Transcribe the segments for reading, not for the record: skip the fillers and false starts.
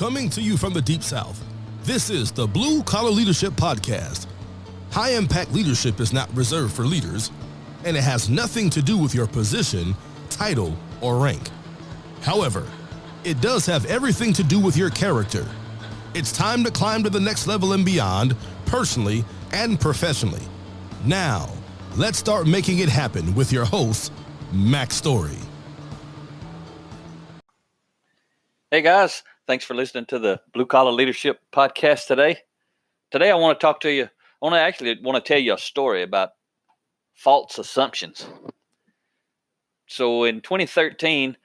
Coming to you from the Deep South, this is the Blue Collar Leadership Podcast. High-impact leadership is not reserved for leaders, and it has nothing to do with your position, title, or rank. However, it does have everything to do with your character. It's time to climb to the next level and beyond, personally and professionally. Now, let's start making it happen with your host, Max Story. Hey guys, thanks for listening to the Blue Collar Leadership Podcast today. Today I want to talk to you, I want to tell you a story about false assumptions. So in 2013,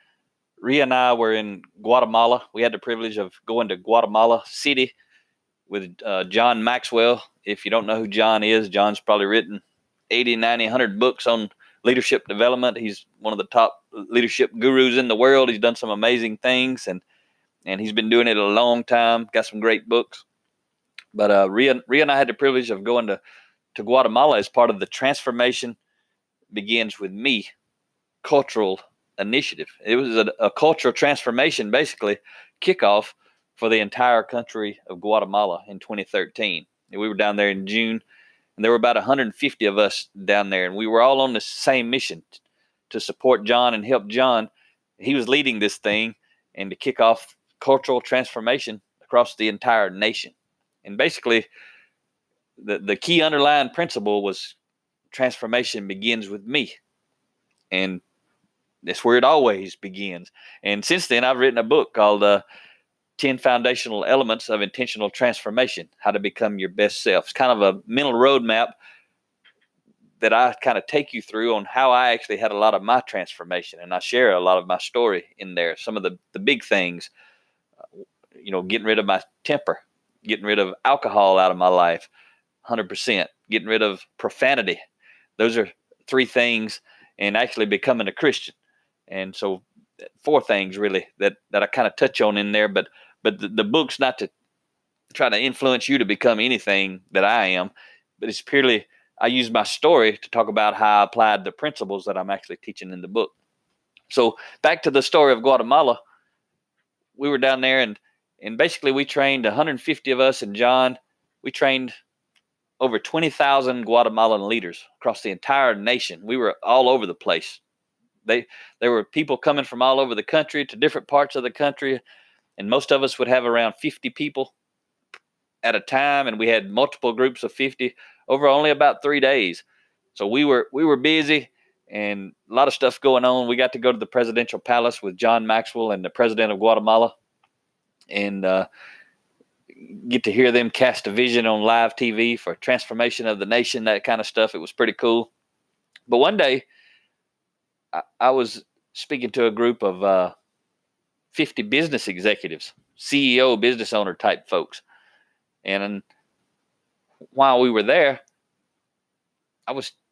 Rhea and I were in Guatemala. We had the privilege of going to Guatemala City with John Maxwell. If you don't know who John is, John's probably written 80, 90, 100 books on leadership development. He's one of the top leadership gurus in the world. He's done some amazing things, and he's been doing it a long time, got some great books. But Rhea and I had the privilege of going to Guatemala as part of the Transformation Begins With Me cultural initiative. It was a cultural transformation, basically, kickoff for the entire country of Guatemala in 2013. And we were down there in June, and there were about 150 of us down there, and we were all on the same mission to support John and help John. He was leading this thing and to kick off cultural transformation across the entire nation. And basically, the key underlying principle was transformation begins with me. And that's where it always begins. And since then, I've written a book called 10 Foundational Elements of Intentional Transformation, How to Become Your Best Self. It's kind of a mental roadmap that I kind of take you through on how I actually had a lot of my transformation. And I share a lot of my story in there. Some of the big things, getting rid of my temper, getting rid of alcohol out of my life, 100%, getting rid of profanity. Those are 3 things, and actually becoming a Christian. And so 4 things really that I kind of touch on in there, but the book's not to try to influence you to become anything that I am, but it's purely, I use my story to talk about how I applied the principles that I'm actually teaching in the book. So back to the story of Guatemala, we were down there and basically we trained 150 of us, and John, we trained over 20,000 Guatemalan leaders across the entire nation. We were all over the place. There were people coming from all over the country to different parts of the country, and most of us would have around 50 people at a time, and we had multiple groups of 50 over only about 3 days. So we were busy and a lot of stuff going on. We got to go to the presidential palace with John Maxwell and the president of Guatemala, and get to hear them cast a vision on live TV for transformation of the nation, that kind of stuff. It was pretty cool. But one day, I was speaking to a group of 50 business executives, CEO, business owner type folks. And while we were there,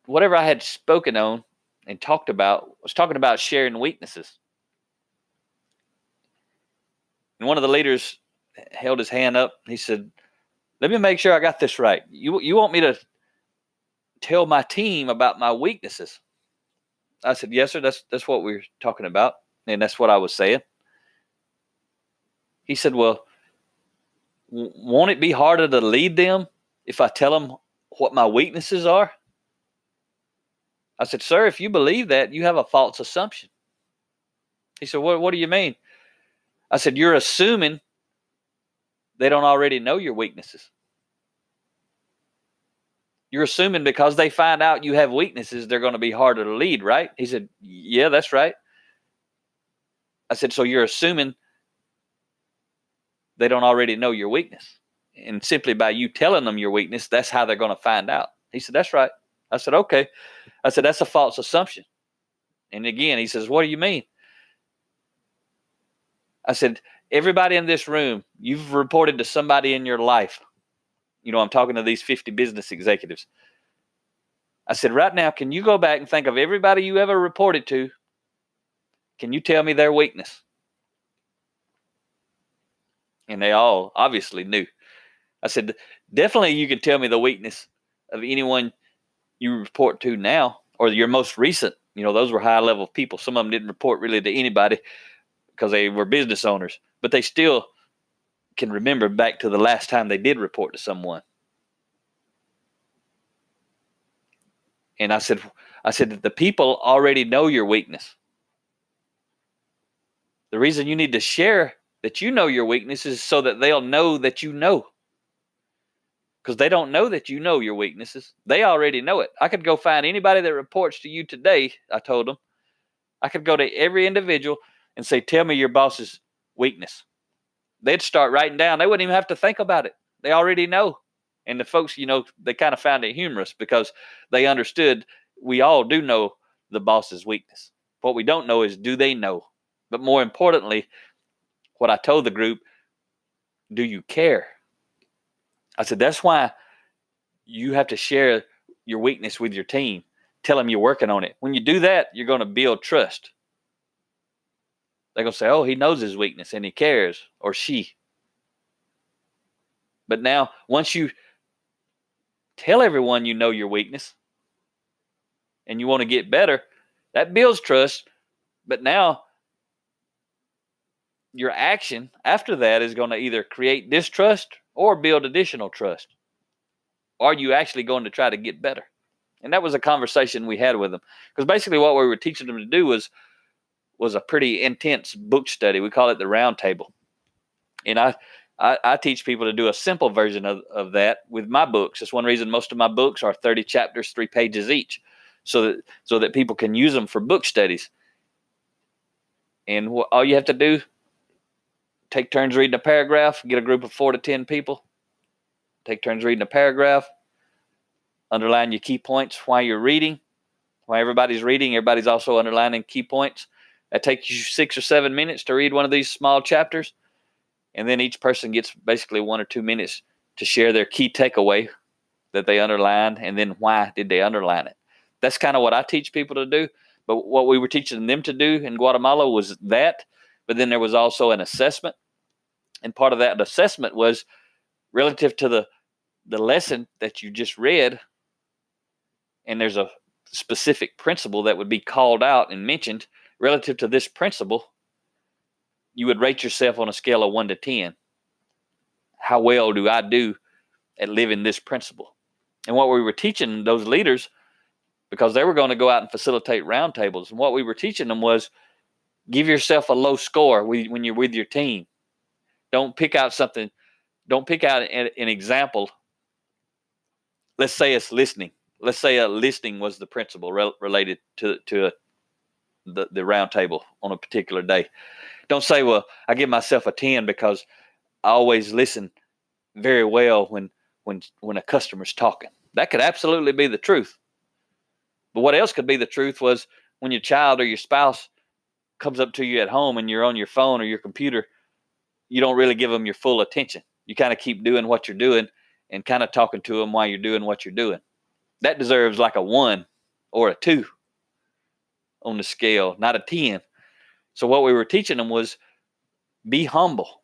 whatever I had spoken on and talked about, was talking about sharing weaknesses. And one of the leaders held his hand up. He said, "Let me make sure I got this right. You want me to tell my team about my weaknesses?" I said, "Yes, sir. That's what we're talking about." And that's what I was saying. He said, "Well, won't it be harder to lead them if I tell them what my weaknesses are?" I said, "Sir, if you believe that, you have a false assumption." He said, What do you mean?" I said, "You're assuming they don't already know your weaknesses. You're assuming because they find out you have weaknesses, they're going to be harder to lead, right?" He said, "Yeah, that's right." I said, "So you're assuming they don't already know your weakness. And simply by you telling them your weakness, that's how they're going to find out." He said, "That's right." I said, "Okay." I said, "That's a false assumption." And again, he says, "What do you mean?" I said, "Everybody in this room, you've reported to somebody in your life. I'm talking to these 50 business executives. I said, right now, can you go back and think of everybody you ever reported to? Can you tell me their weakness?" And they all obviously knew. I said, "Definitely you can tell me the weakness of anyone you report to now, or your most recent." Those were high level people. Some of them didn't report really to anybody because they were business owners, but they still can remember back to the last time they did report to someone. And I said that the people already know your weakness. The reason you need to share that you know your weakness is so that they'll know that you know. Because they don't know that you know your weaknesses. They already know it. I could go find anybody that reports to you today, I told them. I could go to every individual and say, tell me your boss's weakness. They'd start writing down. They wouldn't even have to think about it. They already know. And the folks, they kind of found it humorous because they understood we all do know the boss's weakness. What we don't know is, do they know? But more importantly, what I told the group, do you care? I said, that's why you have to share your weakness with your team. Tell them you're working on it. When you do that, you're going to build trust. They're going to say, oh, he knows his weakness and he cares, or she. But now, once you tell everyone you know your weakness and you want to get better, that builds trust. But now, your action after that is going to either create distrust or build additional trust. Are you actually going to try to get better? And that was a conversation we had with them. Because basically what we were teaching them to do was a pretty intense book study. We call it the round table. And I teach people to do a simple version of that with my books. That's one reason most of my books are 30 chapters, 3 pages each, so that people can use them for book studies. And all you have to do, take turns reading a paragraph, get a group of 4 to 10 people, take turns reading a paragraph, underline your key points while you're reading. While everybody's reading, everybody's also underlining key points. That takes you 6 or 7 minutes to read one of these small chapters. And then each person gets basically 1 or 2 minutes to share their key takeaway that they underlined, and then why did they underline it. That's kind of what I teach people to do. But what we were teaching them to do in Guatemala was that. But then there was also an assessment. And part of that assessment was relative to the lesson that you just read. And there's a specific principle that would be called out and mentioned relative to this principle. You would rate yourself on a scale of 1 to 10. How well do I do at living this principle? And what we were teaching those leaders, because they were going to go out and facilitate roundtables, and what we were teaching them was, give yourself a low score when you're with your team. Don't pick out something. Don't pick out an example. Let's say it's listening. Let's say listening was the principle related to the round table on a particular day. Don't say, well, I give myself a 10 because I always listen very well when a customer's talking. That could absolutely be the truth. But what else could be the truth was when your child or your spouse comes up to you at home and you're on your phone or your computer, you don't really give them your full attention. You kind of keep doing what you're doing and kind of talking to them while you're doing what you're doing. That deserves like a 1 or a 2 on the scale, not a 10. So what we were teaching them was, be humble.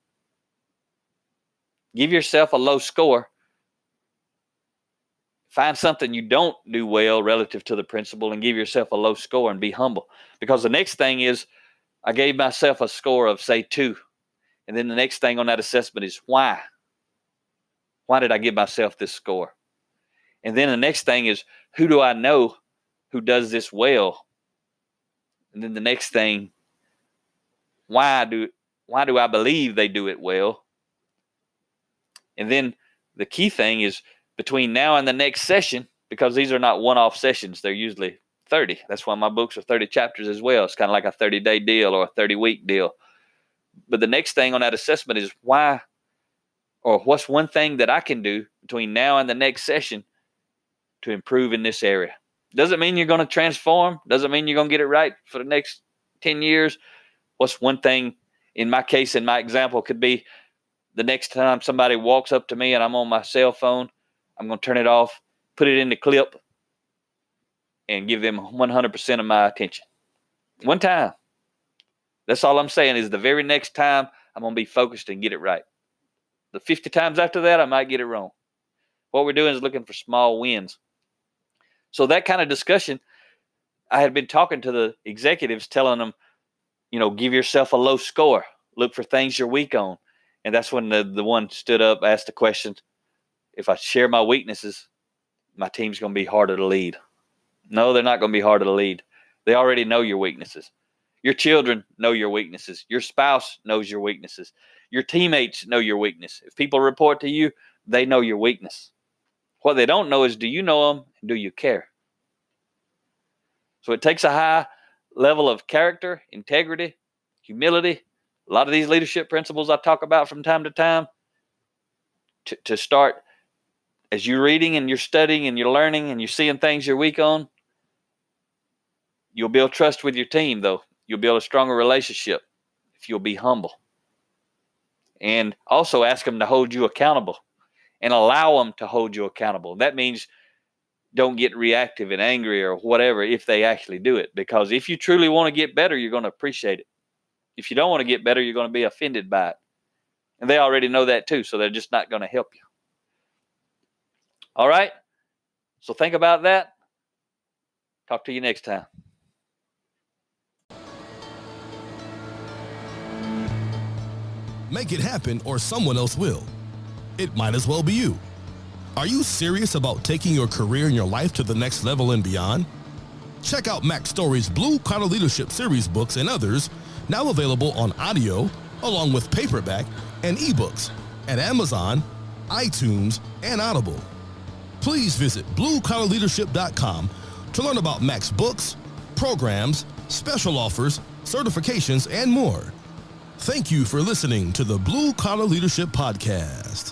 Give yourself a low score. Find something you don't do well relative to the principle and give yourself a low score and be humble. Because the next thing is, I gave myself a score of, say, 2. And then the next thing on that assessment is, why? Why did I give myself this score? And then the next thing is, who do I know who does this well? And then the next thing, why do I believe they do it well? And then the key thing is, between now and the next session, because these are not one-off sessions, they're usually 30. That's why my books are 30 chapters as well. It's kind of like a 30-day deal or a 30-week deal. But the next thing on that assessment is, why, or what's one thing that I can do between now and the next session to improve in this area? Doesn't mean you're going to transform. Doesn't mean you're going to get it right for the next 10 years. What's one thing, in my case, in my example, could be the next time somebody walks up to me and I'm on my cell phone, I'm going to turn it off, put it in the clip, and give them 100% of my attention. One time. That's all I'm saying is the very next time I'm going to be focused and get it right. The 50 times after that, I might get it wrong. What we're doing is looking for small wins. So that kind of discussion, I had been talking to the executives, telling them, give yourself a low score. Look for things you're weak on. And that's when the one stood up, asked the question, if I share my weaknesses, my team's going to be harder to lead. No, they're not going to be harder to lead. They already know your weaknesses. Your children know your weaknesses. Your spouse knows your weaknesses. Your teammates know your weakness. If people report to you, they know your weakness. What they don't know is, do you know them and do you care? So it takes a high level of character, integrity, humility, a lot of these leadership principles I talk about from time to time, to start as you're reading and you're studying and you're learning and you're seeing things you're weak on. You'll build trust with your team, though. You'll build a stronger relationship if you'll be humble. And also ask them to hold you accountable and allow them to hold you accountable. That means don't get reactive and angry or whatever if they actually do it. Because if you truly want to get better, you're going to appreciate it. If you don't want to get better, you're going to be offended by it. And they already know that too, so they're just not going to help you. All right? So think about that. Talk to you next time. Make it happen or someone else will. It might as well be you. Are you serious about taking your career and your life to the next level and beyond? Check out Mac Story's Blue Collar Leadership series books and others, now available on audio, along with paperback and ebooks at Amazon, iTunes, and Audible. Please visit bluecollarleadership.com to learn about Mac's books, programs, special offers, certifications, and more. Thank you for listening to the Blue Collar Leadership Podcast.